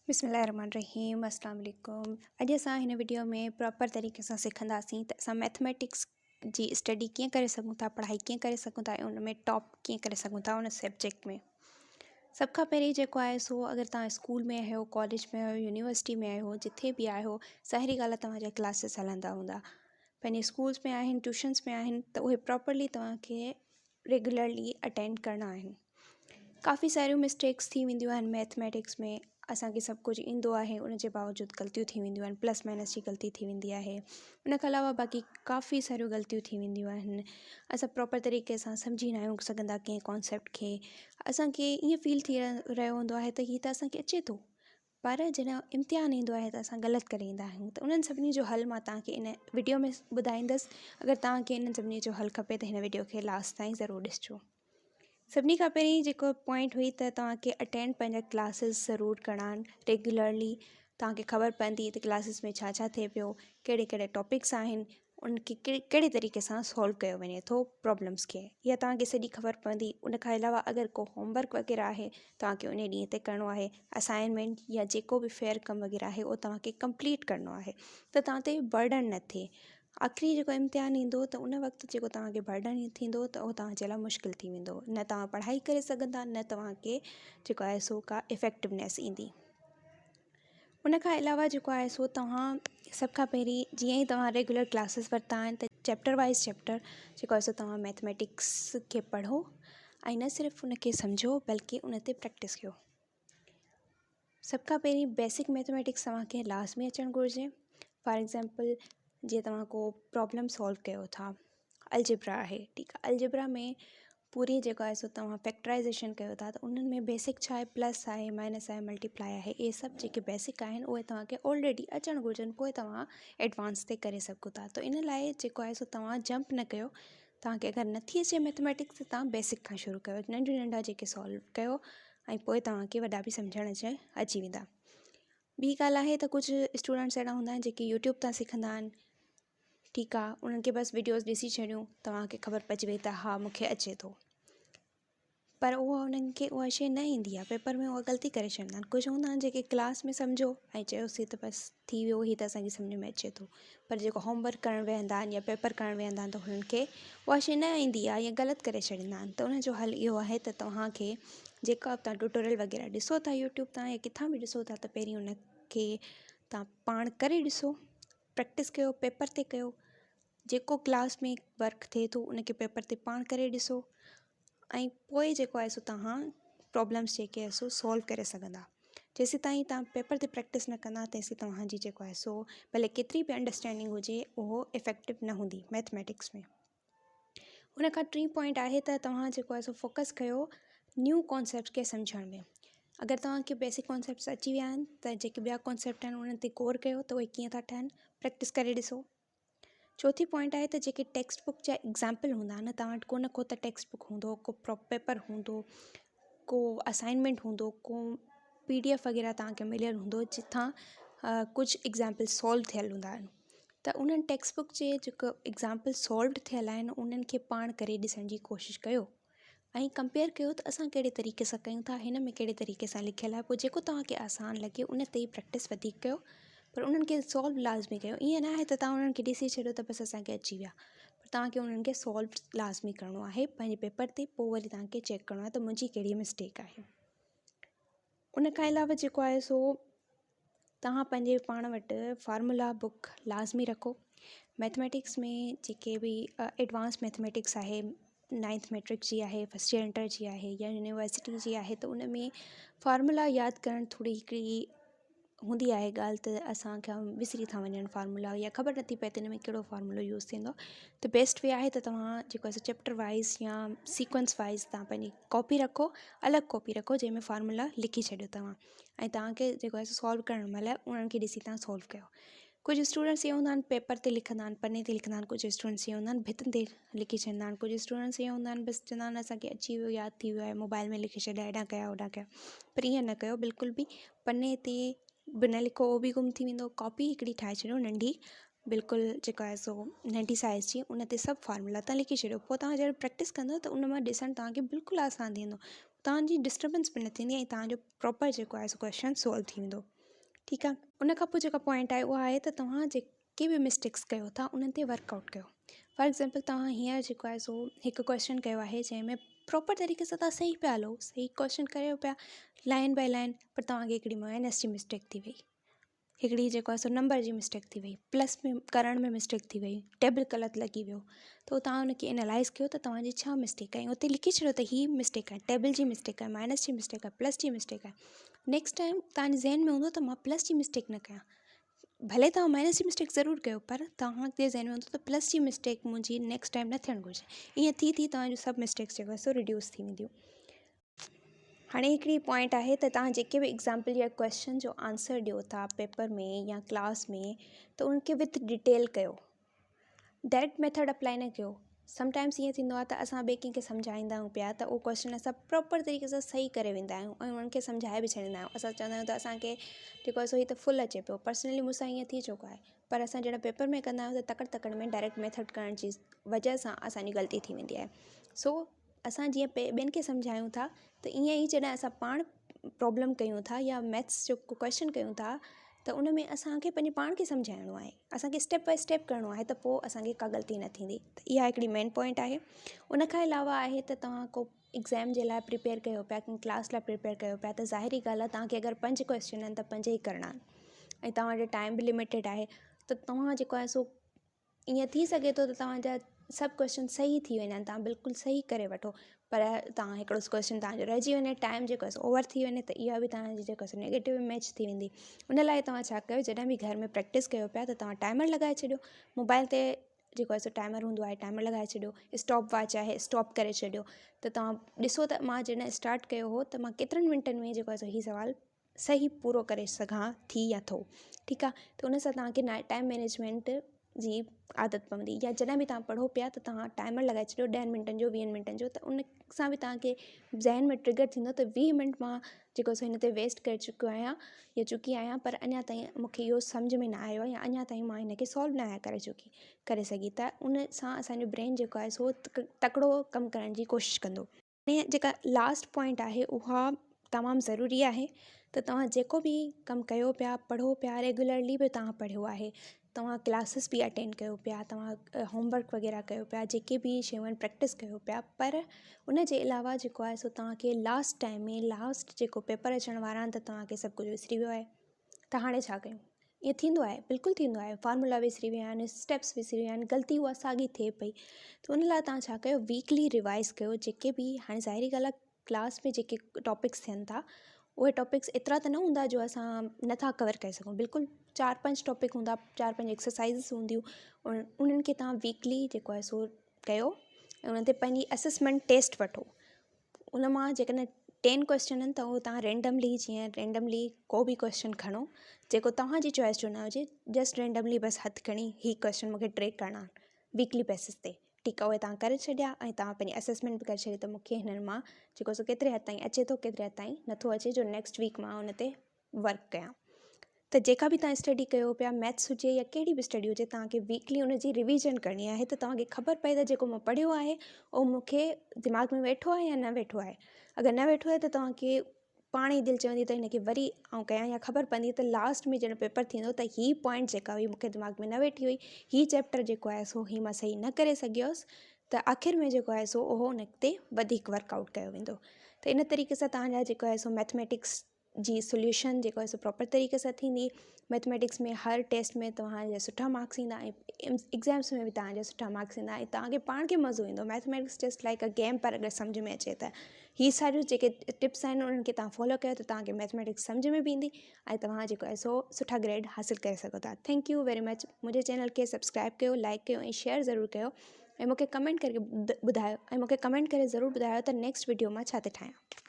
बिस्मिल्लाहिर्रहमानिर्रहीम अस्सलाम वालेकुम। अॼु असां हिन वीडियो में प्रॉपर तरीक़े सां सिखंदासीं त असां मैथमेटिक्स जी स्टडी कीअं करे सघूं था, पढ़ाई कीअं करे सघूं था ऐं उन में टॉप कीअं करे सघूं था उन सब्जेक्ट में। सभ खां पहिरीं जेको आहे सो अगरि तव्हां स्कूल में आहियो, कॉलेज में आहियो, यूनिवर्सिटी में आहियो, जिथे बि आहियो, ज़ाहिरी ॻाल्हि आहे तव्हांजा क्लासिस हलंदा हूंदा। पंहिंजे स्कूल्स में आहिनि, ट्यूशन्स में आहिनि, त उहे प्रॉपरली तव्हांखे रेगुलरली अटेंड करणा आहिनि। काफ़ी सारियूं मिस्टेक्स थी वेंदियूं आहिनि मैथमेटिक्स में। असांखे सभु कुझु ईंदो आहे, उन जे बावजूदि ग़लतियूं थी वेंदियूं आहिनि, प्लस माइनस जी ग़लती थी वेंदी आहे। उन खां अलावा बाक़ी काफ़ी सारियूं ग़लतियूं थी वेंदियूं आहिनि। असां प्रॉपर तरीक़े सां सम्झी न आहियूं सघंदा कंहिं कॉन्सेप्ट खे। असांखे ईअं फील थी रहियो हूंदो आहे त हीअ त असांखे अचे थो, पर जॾहिं इम्तिहान ईंदो आहे त असां ग़लति करे ईंदा आहियूं। त उन्हनि सभिनी जो हल मां तव्हांखे इन वीडियो में ॿुधाईंदसि। अगरि तव्हांखे इन सभिनी जो हल खपे त हिन वीडियो खे लास्ट ताईं ज़रूरु ॾिसिजो। सभिनी खां पहिरीं जेको पॉइंट हुई त तव्हांखे अटेंड पंहिंजा क्लासिस ज़रूरु करणा आहिनि रेगुलरली। तव्हांखे ख़बर पवंदी त क्लासिस में छा छा थिए पियो, कहिड़े कहिड़े टॉपिक्स आहिनि, उनखे कहिड़े तरीक़े सां सॉल्व कयो वञे थो प्रॉब्लम्स खे, इहा तव्हांखे सॼी ख़बर पवंदी। उन खां अलावा अगरि को होमवर्क वग़ैरह आहे तव्हांखे उन ॾींहं ते करिणो आहे, असाइनमेंट या जेको बि फेयर कमु वग़ैरह आहे उहो तव्हांखे कंप्लीट करिणो आहे त तव्हां ते बर्डन न थिए। आख़िरी जेको इम्तिहान ईंदो त उन वक़्तु जेको तव्हांखे बर्डन थींदो त उहो तव्हांजे लाइ मुश्किल थी वेंदो। न तव्हां पढ़ाई करे सघंदा, न तव्हांखे जेको आहे सो का इफ़ेक्टिवनेस ईंदी। उन खां अलावा जेको आहे सो तव्हां सभ खां पहिरीं जीअं ई तव्हां रेगुलर क्लासिस वरिता आहिनि त चैप्टर वाइज़ चैप्टर जेको आहे सो तव्हां मैथमेटिक्स खे पढ़ो ऐं न सिर्फ़ु उनखे सम्झो बल्कि उन ते प्रैक्टिस कयो। सभ खां पहिरीं बेसिक मैथमेटिक्स तव्हांखे लाज़मी अचणु घुरिजे। फॉर एग्ज़ाम्पल जीअं तव्हां को प्रॉब्लम सॉल्व कयो था, अलजेब्रा आहे, ठीकु आहे। अलजेब्रा में पूरी जेको आहे सो तव्हां फैक्टराइज़ेशन कयो था त उन्हनि में बेसिक छा आहे, प्लस आहे, माइनस आहे, मल्टीप्लाई आहे, इहे सभु जेके बेसिक आहिनि उहे तव्हांखे ऑलरेडी अचणु घुरिजनि, पोइ तव्हां एडवांस ते करे सघो था। त इन लाइ जेको आहे सो तव्हां जंप न कयो। तव्हांखे अगरि नथी अचे मैथमेटिक्स त तव्हां बेसिक खां शुरू कयो, नंढा नंढा जेके सॉल्व कयो ऐं पोइ तव्हांखे वॾा बि सम्झण अची वेंदा। ॿी ॻाल्हि आहे त कुझु स्टूडेंट्स अहिड़ा हूंदा आहिनि जेके यूट्यूब तां सिखंदा आहिनि, ठीकु आहे। उन्हनि खे बसि वीडियोज़ ॾिसी छॾियूं, तव्हांखे ख़बर पइजी वई त हा मूंखे अचे थो, पर उहा उन्हनि खे उहा शइ न ईंदी आहे। पेपर में उहा ग़लती करे छॾींदा आहिनि। कुझु हूंदा आहिनि जेके क्लास में सम्झो ऐं चयोसीं त बसि थी वियो, ही त असांखे सम्झ में अचे थो, पर जेको होमवर्क करणु वेहंदा आहिनि या पेपर करणु वेहंदा आहिनि त हुननि खे उहा शइ न ईंदी आहे या ग़लति करे छॾींदा आहिनि। त उनजो हल इहो आहे त तव्हांखे जेका तव्हां ट्यूटोरियल वग़ैरह ॾिसो था यूट्यूब तां या किथां बि ॾिसो था त पहिरीं उनखे तव्हां पाण करे ॾिसो, प्रैक्टिस कयो, पेपर ते कयो। जेको क्लास में वर्क थिए थो उनखे पेपर ते पाण करे ॾिसो ऐं पोइ जेको आहे सो तव्हां प्रॉब्लम्स जेके आहे सो सॉल्व करे सघंदा। जेसीं ताईं तव्हां पेपर ते प्रैक्टिस न कंदा तेसीं तव्हांजी जेको आहे सो भले केतिरी बि अंडरस्टैंडिंग हुजे उहो इफ़ेक्टिव न हूंदी मैथमेटिक्स में। उन खां टी पॉइंट आहे त तव्हां जेको आहे सो फोकस कयो न्यू कॉन्सेप्ट खे सम्झण में। अगरि तव्हांखे बेसिक कॉन्सेप्ट्स अची विया आहिनि त जेके ॿिया कॉन्सेप्ट आहिनि उन्हनि ते गौर कयो त उहे कीअं था ठहनि, प्रैक्टिस करे ॾिसो। चौथी पॉइंट आहे त जेके टेक्स्ट बुक जा एग्ज़ाम्पल हूंदा न, तव्हां वटि को न को त टेक्स्ट बुक हूंदो, को पेपर हूंदो, को असाइनमेंट हूंदो, को PDF वग़ैरह तव्हांखे मिलियलु हूंदो जिथां कुझु एग्ज़ाम्पल सॉल्व थियल हूंदा आहिनि। त उन्हनि टेक्स्ट बुक जे जेको एग्ज़ाम्पल सॉल्व थियल आहिनि उन्हनि खे पाण करे ॾिसण जी कोशिशि कयो ऐं कंपेयर कयो त असां कहिड़े तरीक़े सां कयूं था, हिन में कहिड़े तरीक़े सां लिखियलु आहे। पोइ जेको तव्हांखे आसान लॻे उन ते ई प्रैक्टिस वधीक कयो, पर उन्हनि खे सॉल्व लाज़मी कयो। ईअं न आहे त तव्हां उन्हनि खे ॾिसी छॾियो त बसि असांखे अची विया, पर तव्हांखे उन्हनि खे सॉल्व लाज़मी करिणो आहे पंहिंजे पेपर ते। पोइ वरी तव्हांखे चेक करिणो आहे त मुंहिंजी कहिड़ी मिस्टेक आहे। उन खां अलावा जेको आहे सो तव्हां पंहिंजे पाण वटि फार्मूला बुक लाज़मी रखो। मैथमेटिक्स में जेके बि एडवांस मैथमेटिक्स आहे, 9th मैट्रिक जी आहे, फस्ट ईयर इंटर जी आहे या यूनिवर्सिटी जी आहे, त उन में फार्मूला यादि करणु थोरी हिकिड़ी हूंदी आहे ॻाल्हि त असांखे विसरी था वञनि फार्मूला या ख़बर नथी पए त हिन में कहिड़ो फार्मूलो यूज़ थींदो। त बेस्ट वे आहे त तव्हां जेको आहे चैप्टर वाइज़ या सीक्वेंस वाइज़ तव्हां पंहिंजी कॉपी रखो, अलॻि कॉपी रखो जंहिंमें फार्मूला लिखी छॾियो तव्हां ऐं तव्हांखे जेको आहे सॉल्व करण महिल उन्हनि खे ॾिसी तव्हां सॉल्व कयो। कुझु स्टूडेंट्स इहे हूंदा आहिनि पेपर ते लिखंदा आहिनि, पने ते लिखंदा आहिनि। कुझु स्टूडेंट्स इहे हूंदा आहिनि भितनि ते लिखी छॾींदा आहिनि। कुझु स्टूडेंट्स इहे हूंदा आहिनि बसि चवंदा आहिनि असांखे अची वियो, यादि थी वियो आहे, मोबाइल में लिखी छॾिया, हेॾां कया होॾां कया, पर ईअं न कयो बिल्कुलु बि। पने ते बि न लिखो, उहो बि गुम थी वेंदो। कॉपी हिकिड़ी ठाहे छॾियो नंढी, बिल्कुलु जेको आहे सो नंढी साइज़ जी, उन ते सभु फार्मूला तव्हां लिखी छॾियो। पोइ तव्हां जॾहिं प्रैक्टिस कंदो त उन मां ॾिसणु तव्हांखे बिल्कुलु आसानु थींदो, तव्हांजी डिस्टर्बेंस बि न थींदी ऐं तव्हांजो प्रॉपर जेको आहे सो क्वेश्चन सॉल्व थी वेंदो। ठीकु आहे। उन खां पोइ जेका पॉइंट आहे उहा आहे त तव्हां जेके बि मिस्टेक्स कयो था उन्हनि ते वर्कआउट कयो। फॉर एग्ज़ाम्पल तव्हां हींअर जेको आहे सो हिकु क्वेश्चन कयो आहे जंहिंमें प्रॉपर तरीक़े सां तव्हां सही पिया हलो, सही क्वेश्चन कयो पिया लाइन बाय लाइन, पर तव्हांखे हिकिड़ी माइनस जी मिस्टेक थी वई, हिकिड़ी जेको आहे सो नंबर जी मिस्टेक थी वई, प्लस में करण में मिस्टेक थी वई, टेबल ग़लति लॻी वियो, त तव्हां हुनखे एनालाइज़ कयो त तव्हांजी छा मिस्टेक आहे, उते लिखी छॾियो त हीअ मिस्टेक आहे, टेबल जी मिस्टेक आहे, माइनस जी मिस्टेक आहे, प्लस जी मिस्टेक आहे। नेक्स्ट टाइम तव्हांजे ज़हन में हूंदो त मां प्लस जी मिस्टेक न कयां, भले तव्हां माइनस जी मिस्टेक ज़रूरु कयो, पर तव्हांजे ज़हन में हूंदो त प्लस जी मिस्टेक मुंहिंजी नेक्स्ट टाइम न थियणु घुरिजे। ईअं थी तव्हांजो सभु मिस्टेक्स जेको आहे सो रिड्यूस थी वेंदियूं। हाणे हिकिड़ी पॉइंट आहे त तव्हां जेके बि एग्ज़ाम्पल या क्वेश्चन जो आंसर ॾियो था पेपर में या क्लास में, त उनखे विथ डिटेल कयो, डायरेक्ट मेथड अप्लाई न कयो। समटाइम्स ईअं थींदो आहे त असां ॿिए कंहिंखे सम्झाईंदा आहियूं पिया त उहो क्वेश्चन असां प्रॉपर तरीक़े सां सही करे वेंदा आहियूं ऐं उन्हनि खे सम्झाए बि छॾींदा आहियूं। असां चवंदा आहियूं त असांखे जेको आहे सो हीअ त फुल अचे पियो, पर्सनली मूंसां ईअं थी चुको आहे, पर असां जॾहिं पेपर में कंदा आहियूं त तकड़ि में डायरेक्ट मेथड करण जी वजह सां असांजी ग़लती थी वेंदी आहे। सो असां जीअं ॿियनि खे सम्झायूं था त ईअं ई जॾहिं असां पाण प्रॉब्लम कयूं था या मैथ्स जो क्वेश्चन कयूं था त उन में असांखे पंहिंजे पाण खे सम्झाइणो आहे, असांखे स्टेप बाय स्टेप करिणो आहे, त पोइ असांखे का ग़लती न थींदी। त इहा हिकिड़ी मेन पॉइंट आहे। उन खां अलावा आहे त तव्हां को एग्ज़ाम जे लाइ प्रिपेयर कयो पिया, कंहिं क्लास लाइ प्रिपेयर कयो पिया, त ज़ाहिरी ॻाल्हि आहे तव्हांखे अगरि 5 क्वेश्चन आहिनि त 5 ई करणा आहिनि ऐं तव्हांजो टाइम बि लिमिटेड आहे, त तव्हां जेको आहे सो ईअं थी सघे थो त तव्हांजा सभु क्वेश्चन सही थी वञनि, तव्हां बिल्कुलु सही करे वठो, पर तव्हां हिकिड़ो क्वेश्चन तव्हांजो रहिजी वञे, टाइम जेको आहे सो ओवर थी वञे, त इहा बि तव्हांजी जेको आहे सो नेगेटिव इमेज थी वेंदी। उन लाइ तव्हां छा कयो, जॾहिं बि घर में प्रैक्टिस कयो पिया त तव्हां टाइमर लॻाए छॾियो, मोबाइल ते जेको आहे सो टाइमर हूंदो आहे, टाइमर लॻाए छॾियो, स्टॉप वॉच आहे स्टॉप करे छॾियो, त तव्हां ॾिसो त मां जॾहिं स्टार्ट कयो हो त मां केतिरनि मिंटनि में जेको आहे सो हीउ सुवालु सही पूरो करे सघां थी या थो। ठीकु आहे, त उन सां तव्हांखे टाइम मैनेजमेंट जी आदत पवंदी, या जॾहिं बि तव्हां पढ़ो पिया त तव्हां टाइमर लॻाए छॾियो 10 मिंटनि जो 20 मिंटनि जो, त उन सां बि तव्हांखे ज़हन में ट्रिगर थींदो त 20 मिंट मां जेको सो हिन ते वेस्ट करे चुको आहियां या चुकी आहियां, पर अञा ताईं मूंखे इहो सम्झ में न आयो आहे या अञा ताईं मां हिन खे सॉल्व न आहियां करे सघी, त उन सां असांजो ब्रेन जेको आहे सो तकिड़ो कमु करण जी कोशिशि कंदो। ऐं जेका लास्ट पॉइंट आहे उहा तमामु ज़रूरी आहे, त तव्हां जेको बि कमु कयो पिया, पढ़ो पिया, रेगुलरली बि तव्हां पढ़ियो आहे, तव्हां क्लासिस बि अटेंड कयो पिया, तव्हां होमवर्क वग़ैरह कयो पिया, जेके बि शयूं आहिनि प्रैक्टिस कयो पिया, पर उन जे अलावा जेको आहे सो तव्हांखे लास्ट टाइम में लास्ट जेको पेपर अचण वारा आहिनि त तव्हांखे सभु कुझु विसरी वियो आहे, त हाणे छा कयूं? ईअं थींदो आहे, बिल्कुलु थींदो आहे, फार्मूला विसरी विया आहिनि, स्टेप्स विसरी विया आहिनि, ग़लती उहा साॻी थिए पई, त उन लाइ तव्हां छा कयो, वीकली रिवाइज़ कयो। जेके बि हाणे ज़ाहिरी ॻाल्हि आहे क्लास में जेके टॉपिक्स थियनि था उहे टॉपिक्स एतिरा त न हूंदा जो असां नथा कवर करे सघूं, बिल्कुलु 4-5 टॉपिक हूंदा, 4-5 एक्सरसाइज़िस हूंदियूं, उन्हनि खे तव्हां वीकली जेको आहे सो कयो ऐं उन ते पंहिंजी असेसमेंट टेस्ट वठो। उन मां जेकॾहिं 10 क्वेश्चन आहिनि त उहो तव्हां रेंडमली को बि क्वेश्चन खणो जेको तव्हांजी चॉइस जो न हुजे, जस्ट रेंडमली बसि हथु खणी हीअ क्वेश्चन मूंखे ट्रेक करणा आहिनि वीकली बेसिस ते। ठीकु आहे, उहे तव्हां करे छॾिया ऐं तव्हां पंहिंजी असेसमेंट बि करे छॾी त मूंखे हिननि मां जेको सो केतिरे हद ताईं अचे थो, केतिरे हद ताईं नथो अचे, जो नेक्स्ट वीक मां उन ते वर्क कयां। त जेका बि तव्हां स्टडी कयो पिया, मैथ्स हुजे या कहिड़ी बि स्टडी हुजे, तव्हांखे वीकली उनजी रिविजन करणी आहे, त तव्हांखे ख़बर पए त जेको मां पढ़ियो आहे उहो मूंखे दिमाग़ में वेठो आहे या न वेठो आहे। अगरि न वेठो आहे त तव्हांखे पाण ई दिलि चवंदी त हिनखे वरी कयां, या ख़बर पवंदी त लास्ट में जॾहिं पेपर थींदो त हीअ पॉइंट जेका हुई मूंखे दिमाग़ में न वेठी हुई, हीअ चैप्टर जेको आहे सो हीअ मां सही न करे सघियसि, त आख़िर में जेको आहे सो उहो उन ते वधीक वर्कआउट कयो वेंदो। त इन तरीक़े सां तव्हांजा जेको आहे सो मैथमेटिक्स जी सोल्यूशन जेको आहे सो प्रॉपर तरीक़े सां थींदी। मैथमेटिक्स में हर टेस्ट में तव्हांजा सुठा मार्क्स ईंदा ऐं एग्ज़ाम्स में बि तव्हांजा सुठा मार्क्स ईंदा ऐं तव्हांखे पाण खे मज़ो ईंदो। Mathematics just like a game, पर अगरि सम्झ में अचे त हीअ सारियूं जेके टिप्स आहिनि उन्हनि खे तव्हां फॉलो कयो त तव्हांखे मैथमेटिक्स सम्झ में बि ईंदी ऐं तव्हां जेको आहे सो सुठा ग्रेड हासिलु करे सघो था। Thank U very much. मुंहिंजे चैनल खे सब्सक्राइब कयो, लाइक कयो ऐं शेयर ज़रूरु कयो ऐं मूंखे कमेंट करे ॿुधायो त नेक्स्ट वीडियो मां छा थी ठाहियां।